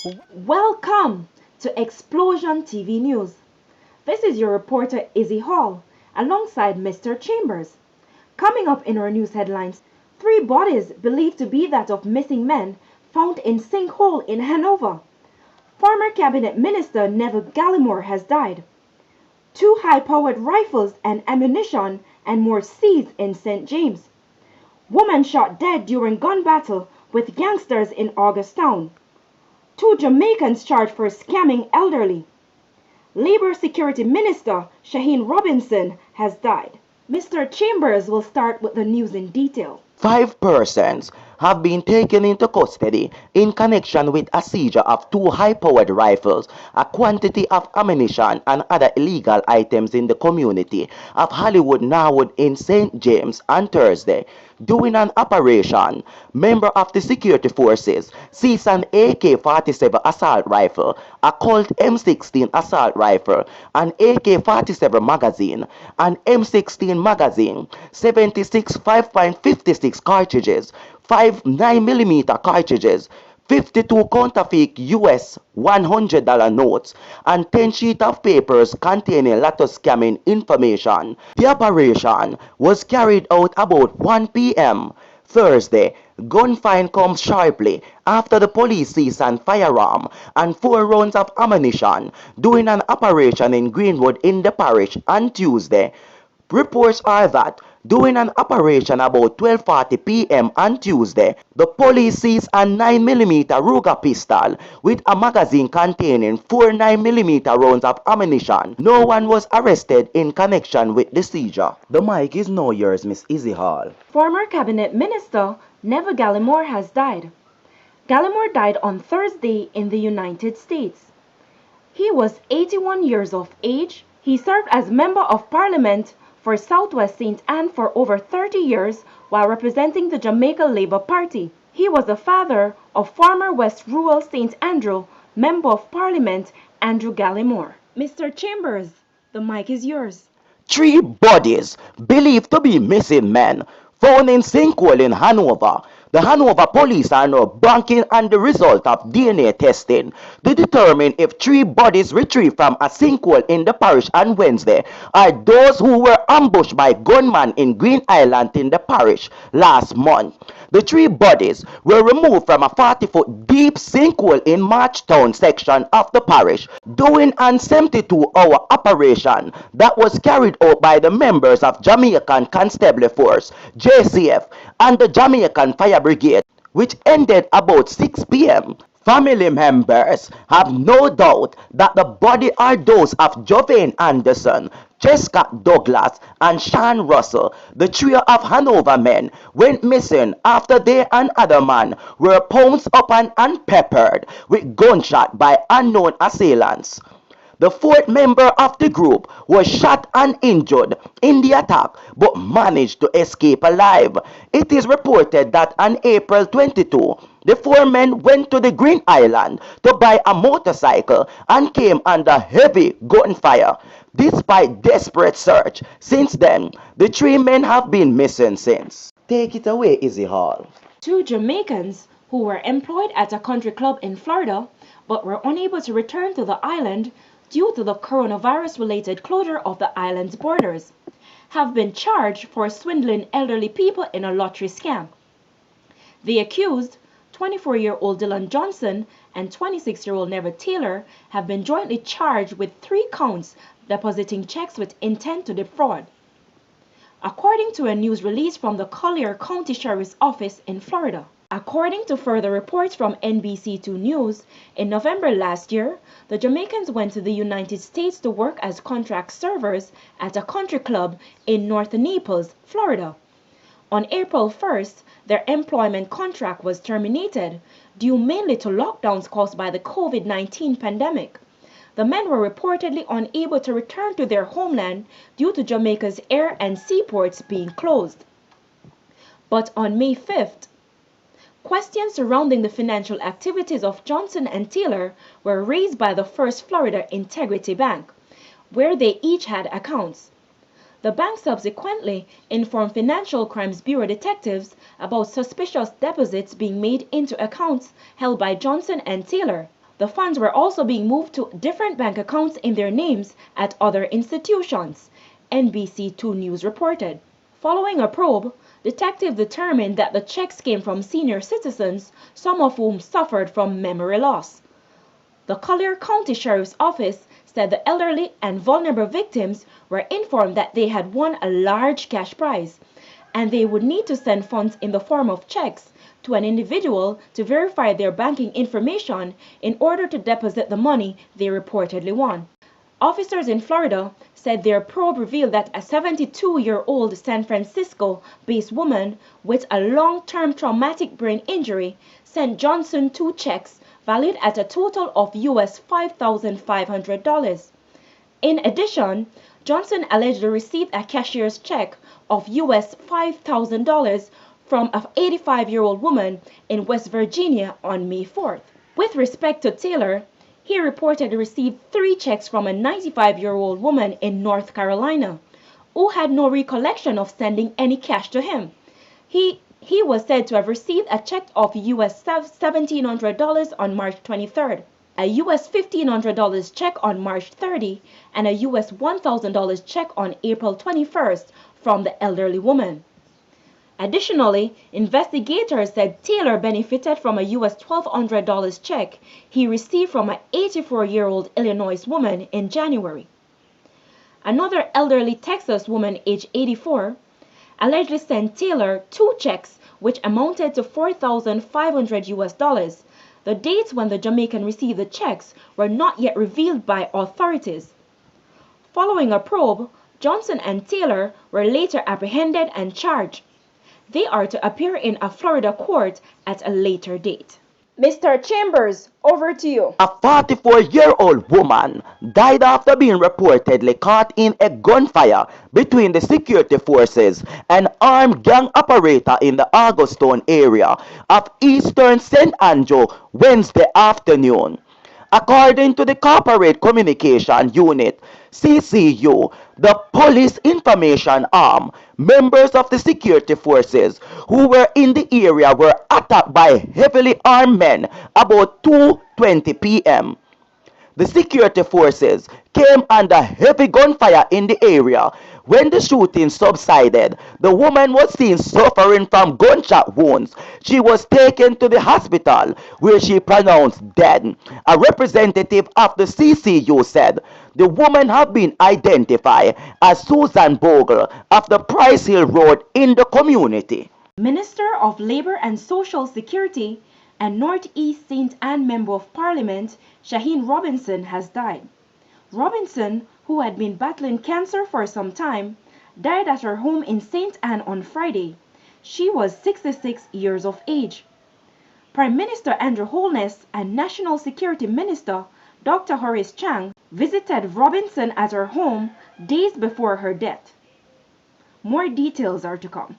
Welcome to Explosion TV News. This is your reporter Izzy Hall alongside Mr. Chambers. Coming up in our news headlines, 3 bodies believed to be that of missing men found in sinkhole in Hanover. Former cabinet minister Neville Gallimore has died. 2 high-powered rifles and ammunition and more seized in St. James. Woman shot dead during gun battle with gangsters in Augustown. 2 Jamaicans charged for scamming elderly. Labour Security Minister Shahine has died. Mr. Chambers will start with the news in detail. 5 persons have been taken into custody in connection with a seizure of 2 high-powered rifles, a quantity of ammunition and other illegal items in the community of Hollywood Norwood in St. James on Thursday. During an operation, member of the security forces seized an AK-47 assault rifle, a Colt M16 assault rifle, an AK-47 magazine, an M16 magazine, 76 5.56 cartridges, 5 9mm cartridges, 52 counterfeit US $100 notes, and 10 sheets of papers containing lotus scamming information. The operation was carried out about 1 p.m. Thursday. Gunfire comes sharply after the police seized a firearm and 4 rounds of ammunition during an operation in Greenwood in the parish on Tuesday. Reports are that during an operation about 12:40 p.m. on Tuesday, the police seized a 9mm Ruger pistol with a magazine containing 4 9mm rounds of ammunition. No one was arrested in connection with the seizure. The mic is now yours, Miss Izzy Hall. Former cabinet minister Neville Gallimore has died. Gallimore died on Thursday in the United States. He was 81 years of age. He served as Member of Parliament for Southwest St. Anne for over 30 years while representing the Jamaica Labour Party. He was the father of former West Rural St. Andrew Member of Parliament Andrew Gallimore. Mr. Chambers, the mic is yours. 3 bodies believed to be missing men found in sinkhole in Hanover. The Hanover police are now banking on the result of DNA testing to determine if 3 bodies retrieved from a sinkhole in the parish on Wednesday are those who were ambushed by gunmen in Green Island in the parish last month. The 3 bodies were removed from a 40-foot deep sinkhole in Marchtown section of the parish during an 72-hour operation that was carried out by the members of Jamaican Constabulary Force JCF and the Jamaican Fire Brigade, which ended about 6 p.m. Family members have no doubt that the body are those of Jovain Anderson, Jessica Douglas, and Sean Russell. The trio of Hanover men went missing after they and other men were pounced upon and peppered with gunshot by unknown assailants. The 4th member of the group was shot and injured in the attack but managed to escape alive. It is reported that on April 22, the 4 men went to the Green Island to buy a motorcycle and came under heavy gunfire. Despite desperate search, since then, the 3 men have been missing since. Take it away, Izzy Hall. 2 Jamaicans who were employed at a country club in Florida but were unable to return to the island due to the coronavirus-related closure of the island's borders, have been charged for swindling elderly people in a lottery scam. The accused, 24-year-old Dylan Johnson and 26-year-old Neville Taylor, have been jointly charged with 3 counts depositing checks with intent to defraud. According to a news release from the Collier County Sheriff's Office in Florida. According to further reports from NBC2 News, in November last year, the Jamaicans went to the United States to work as contract servers at a country club in North Naples, Florida. On April 1st, their employment contract was terminated, due mainly to lockdowns caused by the COVID-19 pandemic. The men were reportedly unable to return to their homeland due to Jamaica's air and seaports being closed. But on May 5th, questions surrounding the financial activities of Johnson and Taylor were raised by the First Florida Integrity Bank, where they each had accounts. The bank subsequently informed Financial Crimes Bureau detectives about suspicious deposits being made into accounts held by Johnson and Taylor. The funds were also being moved to different bank accounts in their names at other institutions, NBC2 News reported. Following a probe, detectives determined that the checks came from senior citizens, some of whom suffered from memory loss. The Collier County Sheriff's Office said the elderly and vulnerable victims were informed that they had won a large cash prize, and they would need to send funds in the form of checks to an individual to verify their banking information in order to deposit the money they reportedly won. Officers in Florida said their probe revealed that a 72-year-old San Francisco-based woman with a long-term traumatic brain injury sent Johnson 2 checks valued at a total of US $5,500. In addition, Johnson allegedly received a cashier's check of US $5,000 from an 85-year-old woman in West Virginia on May 4th. With respect to Taylor, he reportedly received 3 checks from a 95-year-old woman in North Carolina, who had no recollection of sending any cash to him. He was said to have received a check of US $1,700 on March 23rd, a US $1,500 check on March 30, and a US $1,000 check on April 21st from the elderly woman. Additionally, investigators said Taylor benefited from a US $1,200 check he received from an 84-year-old Illinois woman in January. Another elderly Texas woman aged 84 allegedly sent Taylor 2 checks which amounted to $4,500 US. The dates when the Jamaican received the checks were not yet revealed by authorities. Following a probe, Johnson and Taylor were later apprehended and charged. They are to appear in a Florida court at a later date. Mr. Chambers, over to you. A 44-year-old woman died after being reportedly caught in a gunfire between the security forces and armed gang operator in the Augustone area of eastern St. Andrew Wednesday afternoon. According to the Corporate Communication Unit, CCU, the police information arm, members of the security forces who were in the area were attacked by heavily armed men about 2:20 p.m. The security forces came under heavy gunfire in the area. When the shooting subsided, the woman was seen suffering from gunshot wounds. She was taken to the hospital where she pronounced dead. A representative of the CCU said the woman had been identified as Susan Bogle of the Price Hill Road in the community. Minister of Labor and Social Security and Northeast St. Anne Member of Parliament Shahine Robinson has died. Robinson, who had been battling cancer for some time, died at her home in St. Anne on Friday. She was 66 years of age. Prime Minister Andrew Holness and National Security Minister Dr. Horace Chang visited Robinson at her home days before her death. More details are to come.